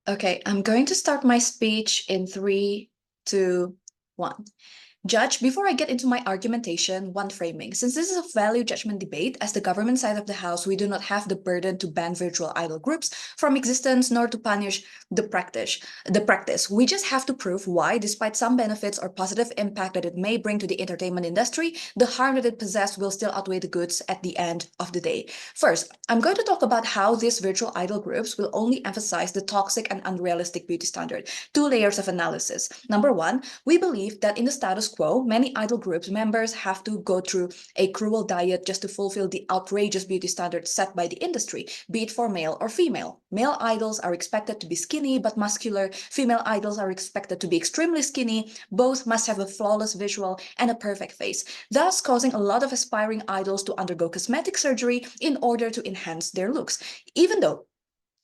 Okay, I'm going to start my speech in 3, 2, 1. Judge, before I get into my argumentation, one framing. Since this is a value judgment debate, as the government side of the House, we do not have the burden to ban virtual idol groups from existence nor to punish the practice. We just have to prove why, despite some benefits or positive impact that it may bring to the entertainment industry, the harm that it possesses will still outweigh the goods at the end of the day. First, I'm going to talk about how these virtual idol groups will only emphasize the toxic and unrealistic beauty standard. Two layers of analysis. Number one, we believe that in the status quo, many idol groups members have to go through a cruel diet just to fulfill the outrageous beauty standards set by the industry, be it for male or female. Male idols are expected to be skinny but muscular, female idols are expected to be extremely skinny, both must have a flawless visual and a perfect face, thus causing a lot of aspiring idols to undergo cosmetic surgery in order to enhance their looks. Even though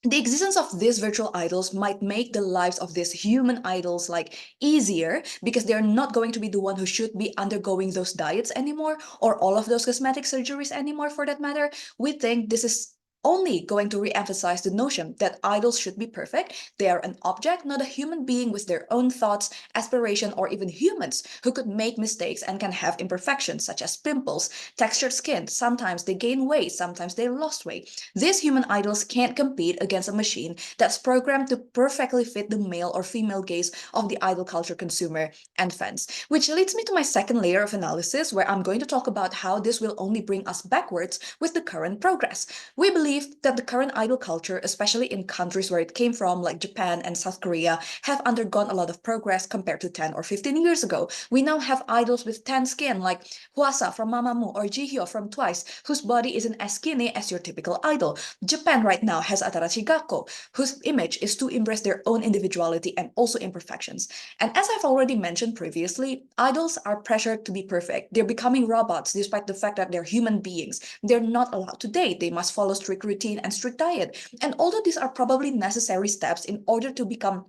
the existence of these virtual idols might make the lives of these human idols like easier because they're not going to be the one who should be undergoing those diets anymore or all of those cosmetic surgeries anymore for that matter. We think this is only going to re-emphasize the notion that idols should be perfect. They are an object, not a human being with their own thoughts, aspiration, or even humans who could make mistakes and can have imperfections such as pimples, textured skin. Sometimes they gain weight, sometimes they lost weight. These human idols can't compete against a machine that's programmed to perfectly fit the male or female gaze of the idol culture consumer and fans. Which leads me to my second layer of analysis, where I'm going to talk about how this will only bring us backwards with the current progress. We believe that the current idol culture, especially in countries where it came from, like Japan and South Korea, have undergone a lot of progress compared to 10 or 15 years ago. We now have idols with tan skin, like Hwasa from Mamamoo or Jihyo from Twice, whose body isn't as skinny as your typical idol. Japan right now has Atarashi Gakko, whose image is to embrace their own individuality and also imperfections. And as I've already mentioned previously, idols are pressured to be perfect. They're becoming robots despite the fact that they're human beings. They're not allowed to date. They must follow strict routine and strict diet. And although these are probably necessary steps in order to become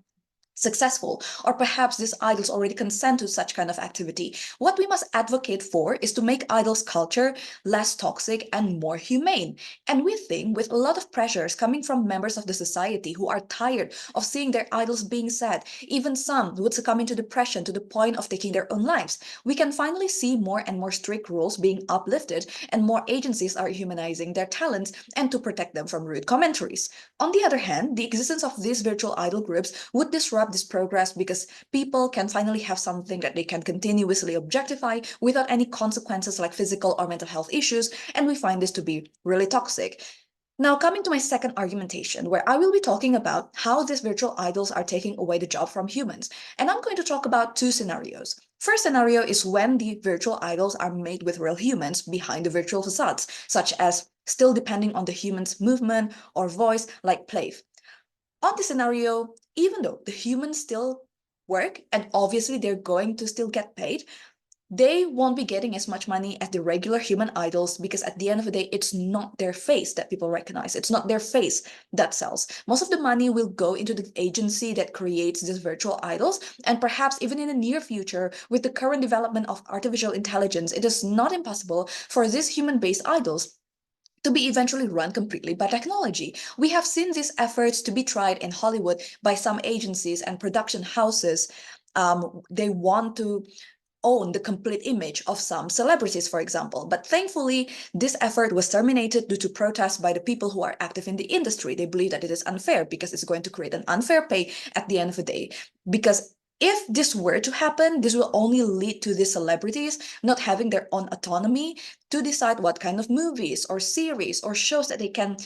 successful, or perhaps these idols already consent to such kind of activity. What we must advocate for is to make idols culture less toxic and more humane. And we think with a lot of pressures coming from members of the society who are tired of seeing their idols being sad, even some would succumb into depression to the point of taking their own lives, we can finally see more and more strict rules being uplifted and more agencies are humanizing their talents and to protect them from rude commentaries. On the other hand, the existence of these virtual idol groups would disrupt this progress because people can finally have something that they can continuously objectify without any consequences like physical or mental health issues, and we find this to be really toxic. Now, coming to my second argumentation, where I will be talking about how these virtual idols are taking away the job from humans. And I'm going to talk about two scenarios. First scenario is when the virtual idols are made with real humans behind the virtual facades, such as still depending on the human's movement or voice, like Plave. On this scenario, even though the humans still work and obviously they're going to still get paid, they won't be getting as much money as the regular human idols because at the end of the day, it's not their face that people recognize. It's not their face that sells. Most of the money will go into the agency that creates these virtual idols. And perhaps even in the near future, with the current development of artificial intelligence, it is not impossible for these human-based idols to be eventually run completely by technology. We have seen these efforts to be tried in Hollywood by some agencies and production houses. They want to own the complete image of some celebrities, for example. But thankfully, this effort was terminated due to protests by the people who are active in the industry. They believe that it is unfair because it's going to create an unfair pay at the end of the day. Because if this were to happen, this will only lead to the celebrities not having their own autonomy to decide what kind of movies or series or shows that they can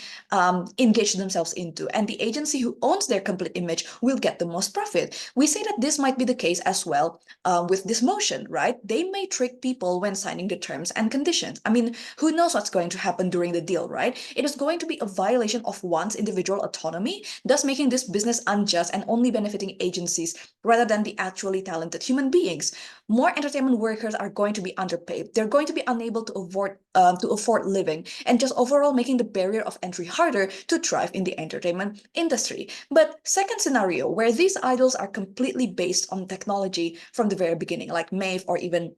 engage themselves into. And the agency who owns their complete image will get the most profit. We say that this might be the case as well with this motion, right? They may trick people when signing the terms and conditions. I mean, who knows what's going to happen during the deal, right? It is going to be a violation of one's individual autonomy, thus making this business unjust and only benefiting agencies rather than the actually talented human beings. More entertainment workers are going to be underpaid. They're going to be unable to afford living, and just overall making the barrier of entry harder to thrive in the entertainment industry. But second scenario, where these idols are completely based on technology from the very beginning, like MAVE or even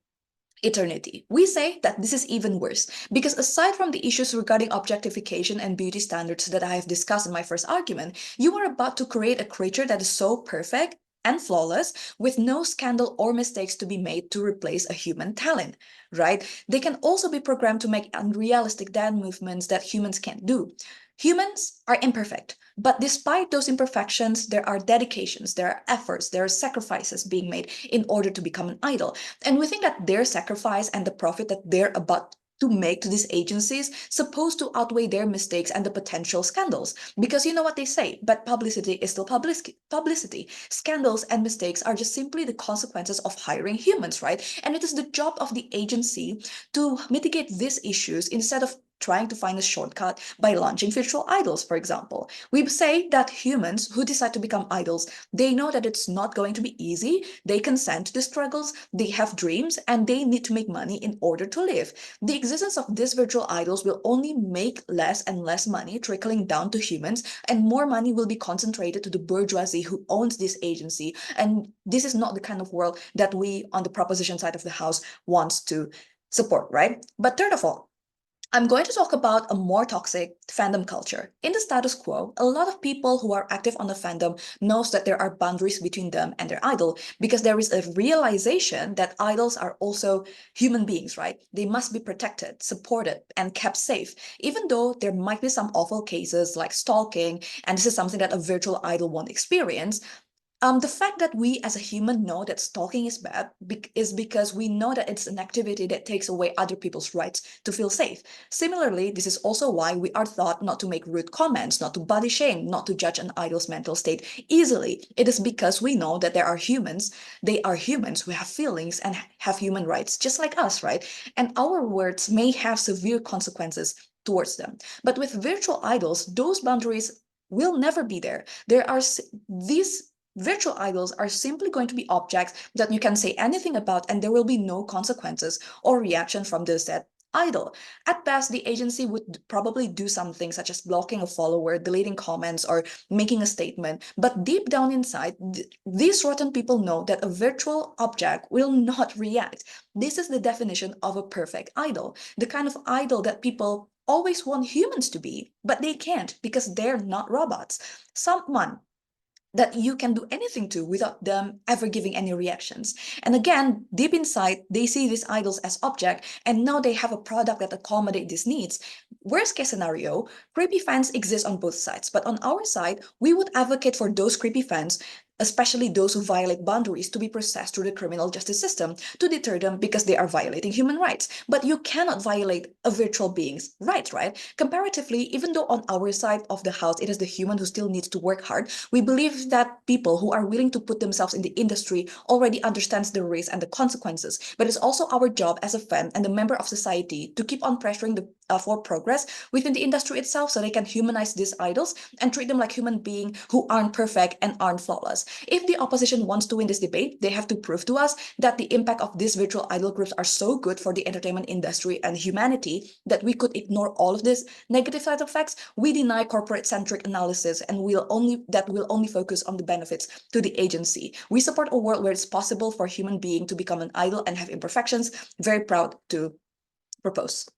eternity. We say that this is even worse because aside from the issues regarding objectification and beauty standards that I have discussed in my first argument, you are about to create a creature that is so perfect and flawless with no scandal or mistakes to be made to replace a human talent, right? They can also be programmed to make unrealistic dance movements that humans can't do. Humans are imperfect, but despite those imperfections, there are dedications, there are efforts, there are sacrifices being made in order to become an idol. And we think that their sacrifice and the profit that they're about to make to these agencies supposed to outweigh their mistakes and the potential scandals. Because you know what they say, but publicity is still publicity. Scandals and mistakes are just simply the consequences of hiring humans, right? And it is the job of the agency to mitigate these issues instead of trying to find a shortcut by launching virtual idols, for example. We say that humans who decide to become idols, they know that it's not going to be easy. They consent to the struggles, they have dreams, and they need to make money in order to live. The existence of these virtual idols will only make less and less money trickling down to humans, and more money will be concentrated to the bourgeoisie who owns this agency. And this is not the kind of world that we on the proposition side of the house wants to support, right? But third of all, I'm going to talk about a more toxic fandom culture. In the status quo, a lot of people who are active on the fandom knows that there are boundaries between them and their idol because there is a realization that idols are also human beings, right? They must be protected, supported, and kept safe, even though there might be some awful cases like stalking, and this is something that a virtual idol won't experience. The fact that we as a human know that stalking is bad is because we know that it's an activity that takes away other people's rights to feel safe. Similarly, this is also why we are taught not to make rude comments, not to body shame, not to judge an idol's mental state easily. It is because we know that there are humans, they are humans who have feelings and have human rights just like us, right? And our words may have severe consequences towards them. But with virtual idols, those boundaries will never be there. These virtual idols are simply going to be objects that you can say anything about and there will be no consequences or reaction from the said idol. At best, the agency would probably do something such as blocking a follower, deleting comments, or making a statement. But deep down inside, these rotten people know that a virtual object will not react. This is the definition of a perfect idol, the kind of idol that people always want humans to be, but they can't because they're not robots. Someone that you can do anything to without them ever giving any reactions. And again, deep inside, they see these idols as object, and now they have a product that accommodate these needs. Worst case scenario, creepy fans exist on both sides, but on our side, we would advocate for those creepy fans, especially those who violate boundaries, to be processed through the criminal justice system to deter them because they are violating human rights. But you cannot violate a virtual being's rights, right? Comparatively, even though on our side of the house, it is the human who still needs to work hard, we believe that people who are willing to put themselves in the industry already understands the risk and the consequences. But it's also our job as a fan and a member of society to keep on pressuring for progress within the industry itself so they can humanize these idols and treat them like human beings who aren't perfect and aren't flawless. If the opposition wants to win this debate, they have to prove to us that the impact of these virtual idol groups are so good for the entertainment industry and humanity that we could ignore all of this negative side effects. We deny corporate-centric analysis and will only focus on the benefits to the agency. We support a world where it's possible for a human being to become an idol and have imperfections. Very proud to propose.